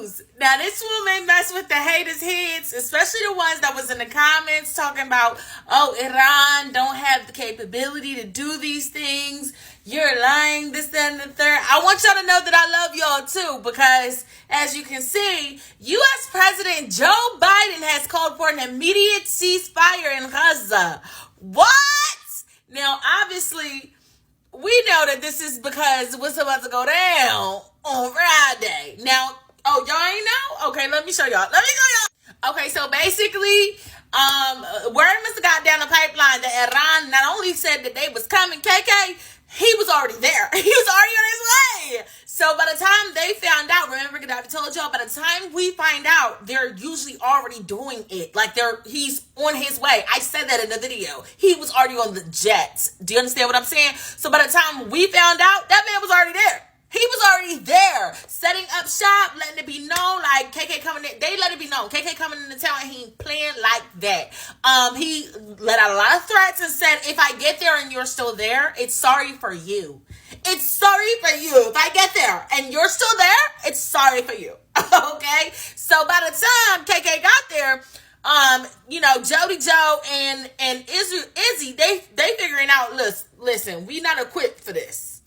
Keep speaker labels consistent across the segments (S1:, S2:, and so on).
S1: news. Now, this woman messed with the haters' heads, especially the ones that was in the comments talking about, oh, Iran don't have the capability to do these things. You're lying, this, that, and the third. I want y'all to know that I love y'all too, because as you can see, U.S. President Joe Biden has called for an immediate ceasefire in Gaza. What? Now, obviously, we know that this is because what's about to go down on Friday. Now, oh, y'all ain't know? Okay, let me show y'all. Okay, so basically, word must have got down the pipeline that Iran not only said that they was coming, KK, he was already there. He was already on his way. So by the time they found out, remember, I told y'all, by the time we find out, they're usually already doing it. Like he's on his way. I said that in the video. He was already on the jets. Do you understand what I'm saying? So by the time we found out, that man was already there. He was already there, setting up shop, letting it be known, like KK coming in. They let it be known. KK coming into town, and he ain't playing like that. He let out a lot of threats and said, if I get there and you're still there, it's sorry for you. It's sorry for you. If I get there and you're still there, it's sorry for you. Okay? So by the time KK got there, Jody Joe and Izzy, they figuring out, listen, we not equipped for this.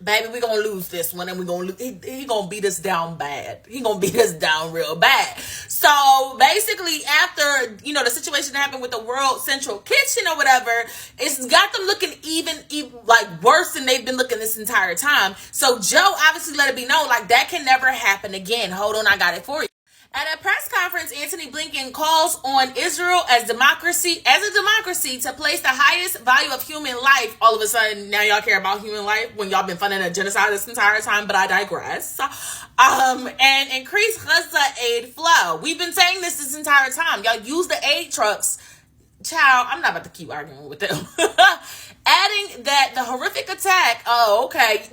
S1: Baby, we gonna lose this one, and we gonna he gonna beat us down bad. He gonna beat us down real bad. So basically, after the situation that happened with the World Central Kitchen or whatever, it's got them looking even like worse than they've been looking this entire time. So Joe obviously let it be known, like, that can never happen again. Hold on, I got it for you. At a press conference, Antony Blinken calls on Israel as a democracy to place the highest value of human life. All of a sudden, now y'all care about human life when y'all been funding a genocide this entire time, but I digress. And increase Gaza aid flow. We've been saying this entire time. Y'all use the aid trucks. Child, I'm not about to keep arguing with them. Adding that the horrific attack,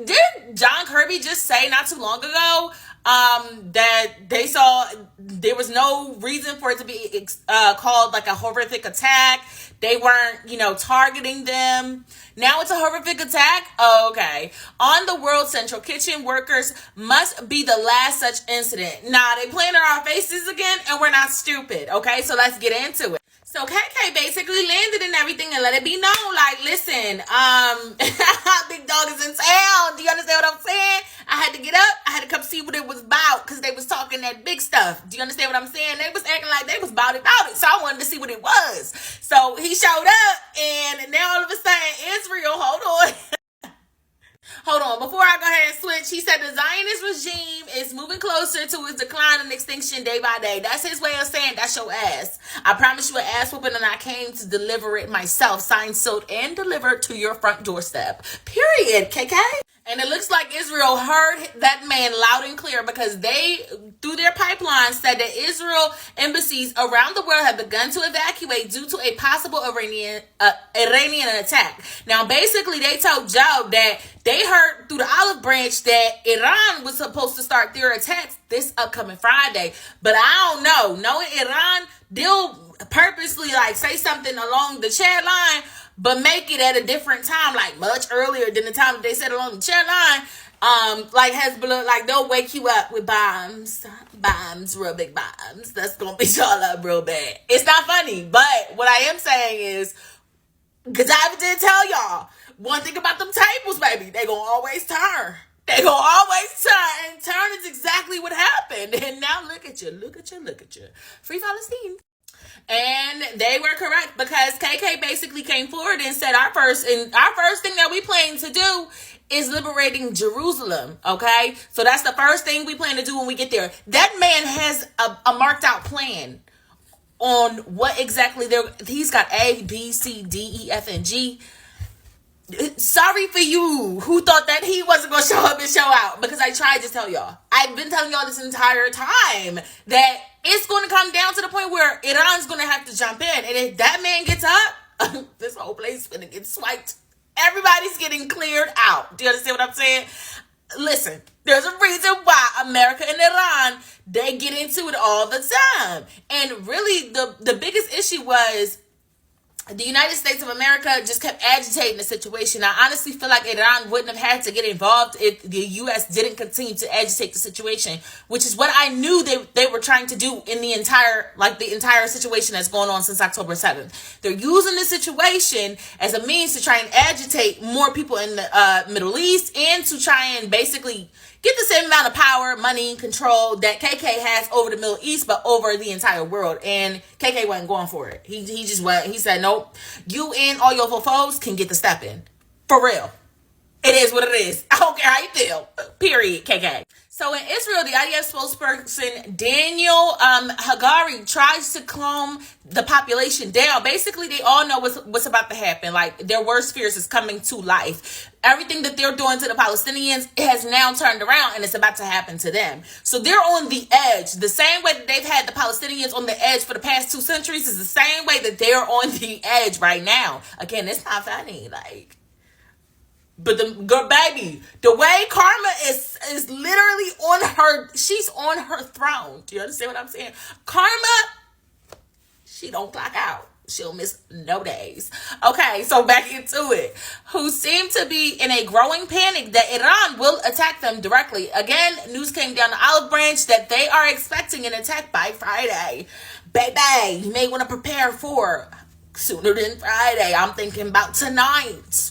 S1: did John Kirby just say not too long ago that they saw there was no reason for it to be called like a horrific attack. They weren't, targeting them. Now it's a horrific attack? Okay. On the World Central Kitchen, workers must be the last such incident. Nah, they playing in our faces again, and we're not stupid, okay? So let's get into it. So KK basically landed and everything and let it be known, like, listen, Big Dog is in town. Do you understand what I'm saying? I had to get up. I had to come see what it was about because they was talking that big stuff. Do you understand what I'm saying? They was acting like they was about it. So I wanted to see what it was. So he showed up, and now all of a sudden, Israel, Hold on, before I go ahead and switch, he said the Zionist regime is moving closer to its decline and extinction day by day. That's his way of saying that's your ass. I promise you an ass whooping, and I came to deliver it myself, signed, sealed, and delivered to your front doorstep. Period, KK. And it looks like Israel heard that man loud and clear, because they, through their pipeline, said that Israel embassies around the world have begun to evacuate due to a possible Iranian attack. Now, basically, they told Joe that they heard through the olive branch that Iran was supposed to start their attacks this upcoming Friday. But I don't know. Knowing Iran, they'll purposely say something along the chat line, but make it at a different time, like much earlier than the time that they said along the chat line. Like Hezbollah, like they'll wake you up with bombs, real big bombs. That's gonna be y'all up real bad. It's not funny, but what I am saying is, because I did tell y'all one thing about them tables, baby. They gonna always turn. They gonna always turn, and turn is exactly what happened. And now look at you. Free Palestine. And they were correct, because KK basically came forward and said our first thing that we plan to do is liberating Jerusalem. Okay, so that's the first thing we plan to do when we get there. That man has a marked out plan on what exactly he's got A, B, C, D, E, F, and G. Sorry for you who thought that he wasn't going to show up and show out, because I tried to tell y'all. I've been telling y'all this entire time that it's going to come down to the point where Iran's going to have to jump in. And if that man gets up, this whole place is going to get swiped. Everybody's getting cleared out. Do you understand what I'm saying? Listen, there's a reason why America and Iran, they get into it all the time. And really, the biggest issue was the United States of America just kept agitating the situation. I honestly feel like Iran wouldn't have had to get involved if the U.S. didn't continue to agitate the situation, which is what I knew they were trying to do in the entire situation that's going on since October 7th. They're using the situation as a means to try and agitate more people in the Middle East and to try and basically get the same amount of power, money, control that KK has over the Middle East, but over the entire world. And KK wasn't going for it. He just went. He said, nope, you and all your foes can get the step in. For real. It is what it is. I don't care how you feel. Period, KK. So in Israel, the IDF spokesperson Daniel Hagari tries to calm the population down. Basically, they all know what's about to happen. Like, their worst fears is coming to life. Everything that they're doing to the Palestinians has now turned around, and it's about to happen to them. So they're on the edge. The same way that they've had the Palestinians on the edge for the past 2 centuries is the same way that they're on the edge right now. Again, it's not funny. But the girl, baby, the way Karma is literally she's on her throne. Do you understand what I'm saying? Karma, she don't clock out. She'll miss no days. Okay, so back into it. Who seem to be in a growing panic that Iran will attack them directly. Again, news came down the olive branch that they are expecting an attack by Friday. Baby, you may want to prepare for sooner than Friday. I'm thinking about tonight.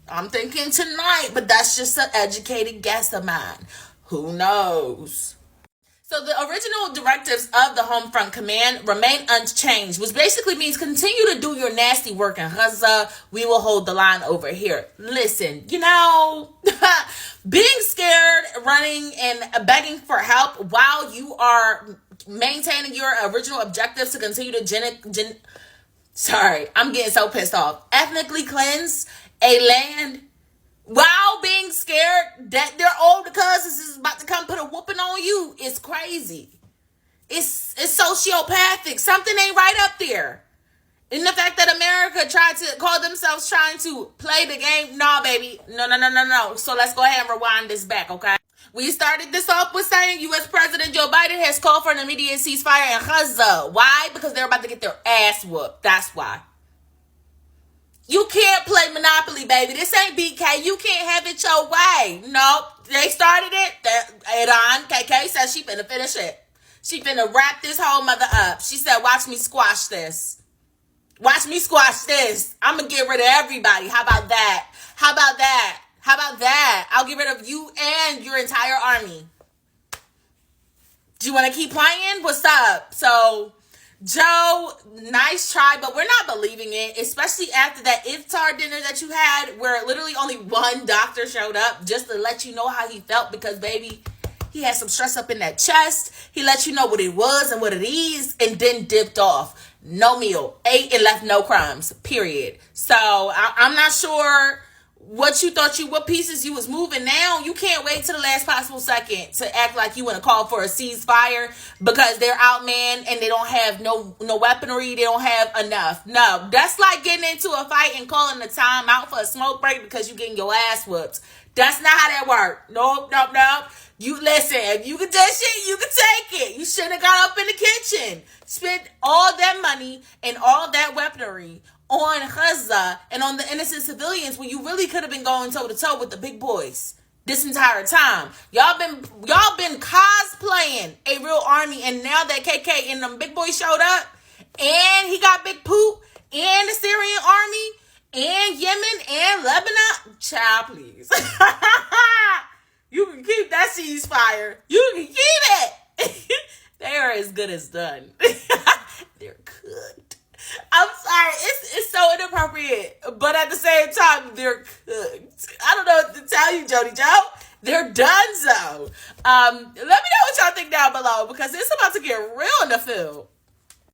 S1: I'm thinking tonight, but that's just an educated guess of mine. Who knows? So the original directives of the Home Front Command remain unchanged, which basically means continue to do your nasty work in Gaza. We will hold the line over here. Listen, being scared, running, and begging for help while you are maintaining your original objectives to continue to sorry, I'm getting so pissed off. Ethnically cleanse a land while being scared that their older cousins is about to come put a whooping on you is crazy. It's sociopathic. Something ain't right up there. And the fact that America tried to call themselves trying to play the game, no, baby. No. So let's go ahead and rewind this back, okay? We started this off with saying U.S. President Joe Biden has called for an immediate ceasefire in Gaza. Why? Because they're about to get their ass whooped. That's why. You can't play Monopoly, baby. This ain't BK. You can't have it your way. Nope. They started it. Iran, KK said she finna finish it. She finna wrap this whole mother up. She said, watch me squash this. Watch me squash this. I'm gonna get rid of everybody. How about that? I'll get rid of you and your entire army. Do you want to keep playing? What's up? So, Joe, nice try, but we're not believing it, especially after that iftar dinner that you had where literally only one doctor showed up just to let you know how he felt because, baby, he had some stress up in that chest. He let you know what it was and what it is and then dipped off. No meal. Ate and left no crumbs. Period. So, I'm not sure what pieces you was moving. Now you can't wait till the last possible second to act like you want to call for a ceasefire because they're outmanned and they don't have no weaponry. They don't have enough. No, that's like getting into a fight and calling the time out for a smoke break because you getting your ass whooped. That's not how that works. Nope. You listen, if you can do shit, you can take it. You should have got up in the kitchen, spent all that money and all that weaponry on Gaza and on the innocent civilians when you really could have been going toe to toe with the big boys this entire time. Y'all been cosplaying a real army, and now that KK and them big boys showed up, and he got Big Poop and the Syrian army and Yemen and Lebanon. Child, please. You can keep that ceasefire. You can keep it. They are as good as done. They're cooked. I'm sorry, it's so inappropriate, but at the same time, they're cooked. I don't know what to tell you, Jody Joe. They're done so. Let me know what y'all think down below because it's about to get real in the field.